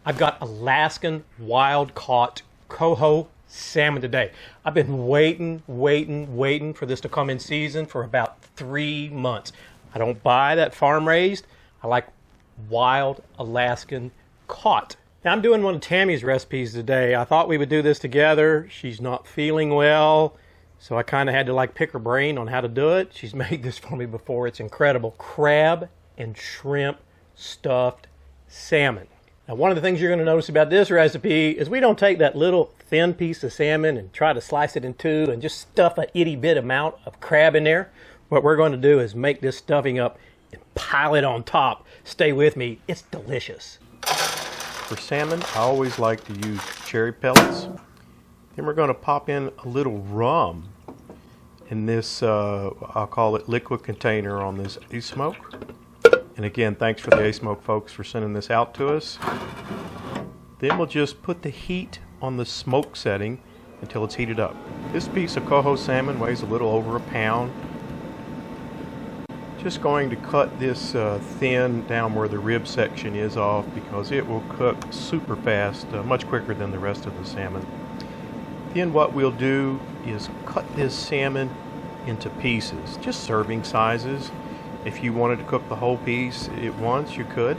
I've got Alaskan wild caught coho salmon today. I've been waiting for this to come in season for about 3 months. I don't buy that farm raised. I like wild Alaskan caught. Now I'm doing one of Tammy's recipes today. I thought we would do this together. She's not feeling well, so I kind of had to pick her brain on how to do it. She's made this for me before. It's incredible. Crab and shrimp stuffed salmon. Now, one of the things you're going to notice about this recipe is we don't take that little thin piece of salmon and try to slice it in two and just stuff an itty bit amount of crab in there. What we're going to do is make this stuffing up and pile it on top. Stay with me. It's delicious. For salmon, I always like to use cherry pellets. Then we're going to pop in a little rum in this, I'll call it liquid container on this ASMOKE. And again, thanks for the ASMOKE folks for sending this out to us. Then we'll just put the heat on the smoke setting until it's heated up. This piece of coho salmon weighs a little over a pound. Just going to cut this thin down where the rib section is off because it will cook super fast, much quicker than the rest of the salmon. Then what we'll do is cut this salmon into pieces, just serving sizes. If you wanted to cook the whole piece at once, you could.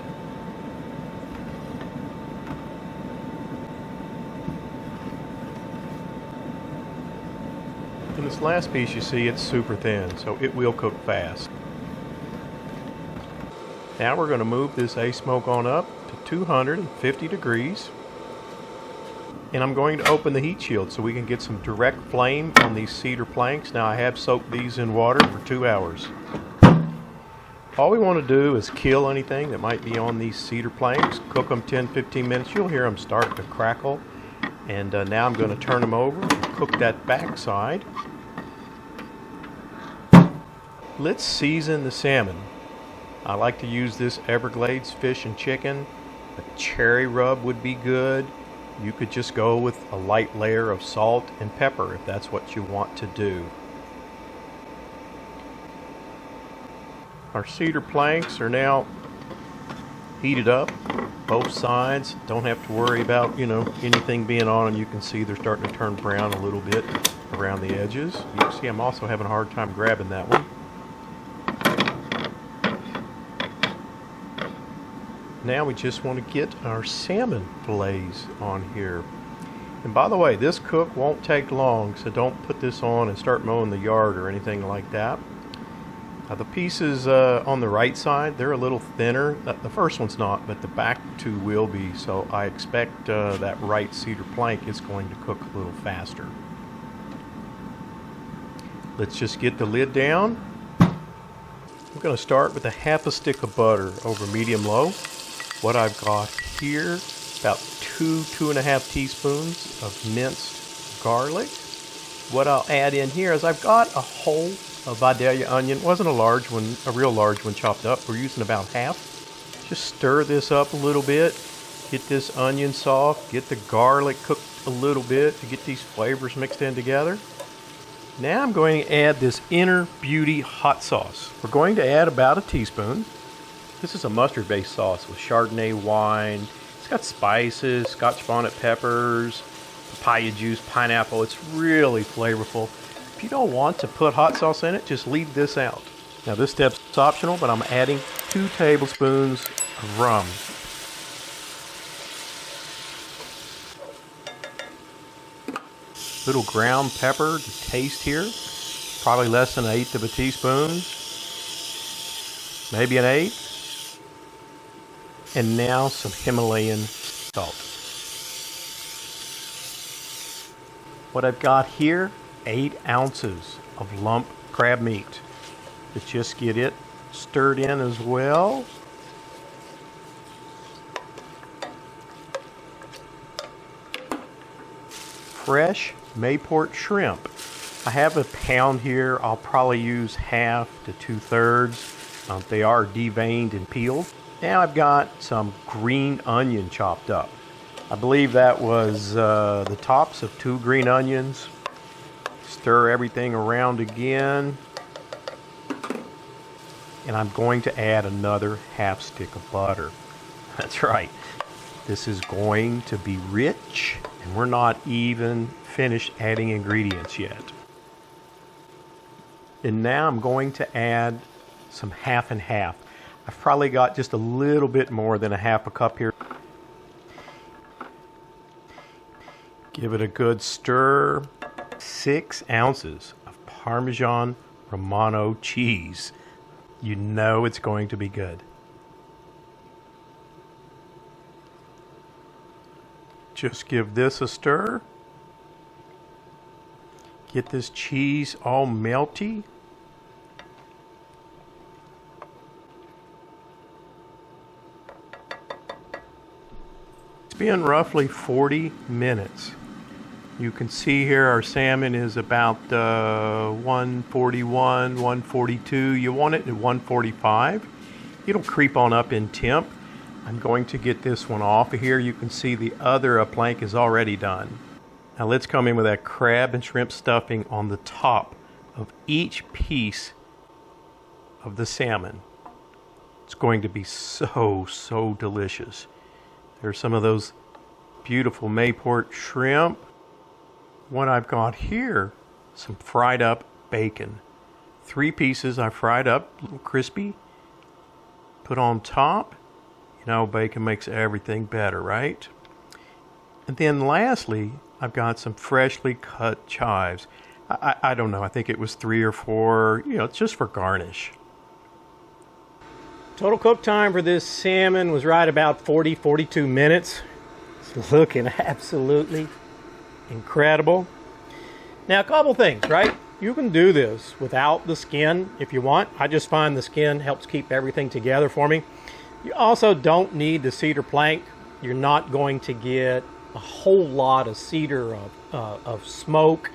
In this last piece, you see it's super thin, so it will cook fast. Now we're going to move this ASMOKE on up to 250 degrees. And I'm going to open the heat shield so we can get some direct flame on these cedar planks. Now I have soaked these in water for 2 hours. All we want to do is kill anything that might be on these cedar planks. Cook them 10-15 minutes. You'll hear them start to crackle. And now I'm going to turn them over and cook that back side. Let's season the salmon. I like to use this Everglades fish and chicken. A cherry rub would be good. You could just go with a light layer of salt and pepper if that's what you want to do. Our cedar planks are now heated up, both sides. Don't have to worry about, anything being on, and you can see they're starting to turn brown a little bit around the edges. You can see I'm also having a hard time grabbing that one. Now we just want to get our salmon fillets on here. And by the way, this cook won't take long, so don't put this on and start mowing the yard or anything like that. The pieces on the right side, they're a little thinner. The first one's not, but the back two will be, so I expect that right cedar plank is going to cook a little faster. Let's just get the lid down. I'm going to start with a half a stick of butter over medium-low. What I've got here, about 2.5 teaspoons of minced garlic. What I'll add in here is I've got a whole Armadillo onion. It wasn't a large one, a real large one chopped up. We're using about half. Just stir this up a little bit. Get this onion soft. Get the garlic cooked a little bit to get these flavors mixed in together. Now I'm going to add this Inner Beauty hot sauce. We're going to add about a teaspoon. This is a mustard-based sauce with Chardonnay wine. It's got spices, Scotch bonnet peppers, papaya juice, pineapple. It's really flavorful. If you don't want to put hot sauce in it, just leave this out. Now this step's optional, but I'm adding 2 tablespoons of rum. Little ground pepper to taste here. Probably less than 1/8 of a teaspoon. Maybe an 1/8. And now some Himalayan salt. What I've got here, 8 ounces of lump crab meat. Let's just get it stirred in as well. Fresh Mayport shrimp. I have a pound here. I'll probably use half to 2/3. They are deveined and peeled. Now I've got some green onion chopped up. I believe that was the tops of 2 green onions. Stir everything around again. And I'm going to add another half stick of butter. That's right. This is going to be rich, and we're not even finished adding ingredients yet. And now I'm going to add some half and half. I've probably got just a little bit more than a half a cup here. Give it a good stir. 6 ounces of Parmesan Romano cheese. You know it's going to be good. Just give this a stir. Get this cheese all melty. It's been roughly 40 minutes. You can see here our salmon is about 141, 142. You want it at 145. It'll creep on up in temp. I'm going to get this one off of here. You can see the other plank is already done. Now let's come in with that crab and shrimp stuffing on the top of each piece of the salmon. It's going to be so delicious. There's some of those beautiful Mayport shrimp. What I've got here, some fried up bacon. 3 pieces I fried up, a little crispy. Put on top. You know, bacon makes everything better, right? And then lastly, I've got some freshly cut chives. I don't know, I think it was 3 or 4, you know, it's just for garnish. Total cook time for this salmon was right about 42 minutes. It's looking absolutely incredible. Now, a couple things, right? You can do this without the skin if you want. I just find the skin helps keep everything together for me. You also don't need the cedar plank. You're not going to get a whole lot of cedar of smoke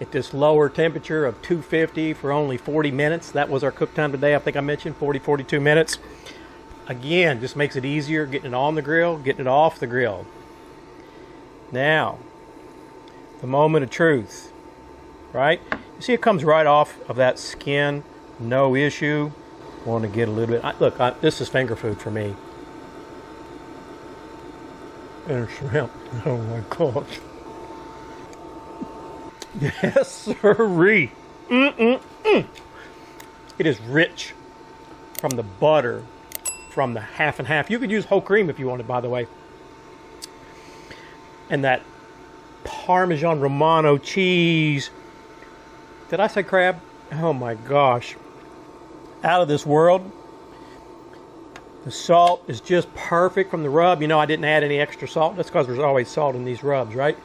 at this lower temperature of 250 for only 40 minutes. That was our cook time today. I think I mentioned 42 minutes. Again, just makes it easier getting it on the grill, getting it off the grill. Now, the moment of truth, right? You see it comes right off of that skin, no issue. Want to get a little bit, look, this is finger food for me. And shrimp, oh my gosh. Yes, sirree. It is rich from the butter, from the half and half. You could use whole cream if you wanted, by the way. And that Parmesan Romano cheese. Did I say crab? Oh my gosh. Out of this world. The salt is just perfect from the rub. You know, I didn't add any extra salt. That's because there's always salt in these rubs, right?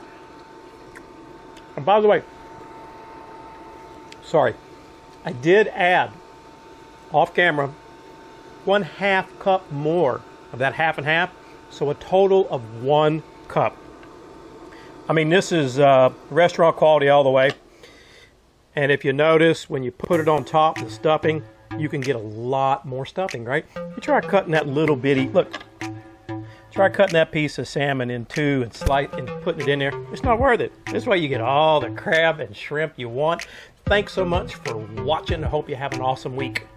And by the way, sorry, I did add off camera 1/2 cup more of that half and half, so a total of 1 cup. I mean, this is restaurant quality all the way. And if you notice, when you put it on top, the stuffing, you can get a lot more stuffing, right? You try cutting that little bitty, look, try cutting that piece of salmon in 2 and putting it in there. It's not worth it. This way you get all the crab and shrimp you want. Thanks so much for watching. I hope you have an awesome week.